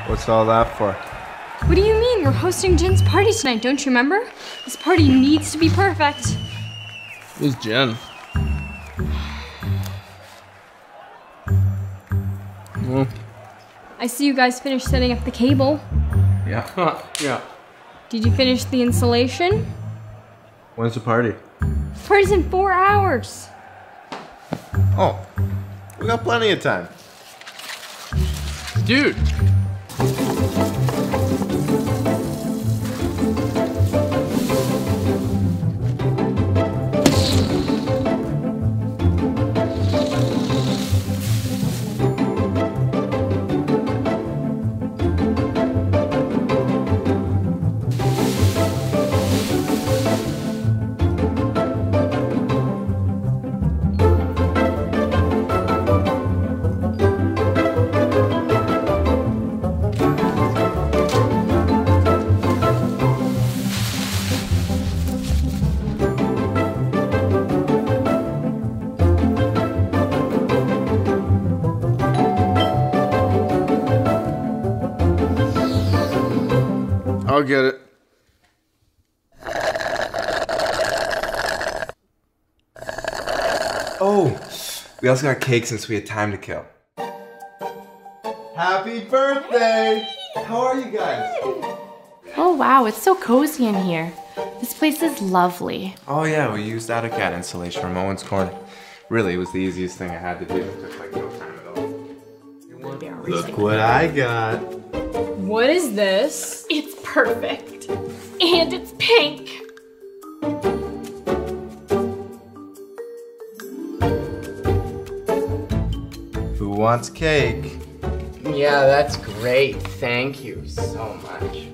What's all that for? What do you mean? We're hosting Jen's party tonight, don't you remember? This party needs to be perfect. Who's Jen? Well, I see you guys finished setting up the cable. Yeah. yeah. Did you finish the installation? When's the party? The party's in 4 hours. Oh, we got plenty of time. Dude. I'll get it. Oh, we also got cake since we had time to kill. Happy birthday! How are you guys? Oh wow, it's so cozy in here. This place is lovely. Oh yeah, we used Atticat insulation from Owens corner. Really, it was the easiest thing I had to do. It took like no time at all. Look what I got. What is this? It's perfect. And it's pink. Who wants cake? Yeah, that's great. Thank you so much.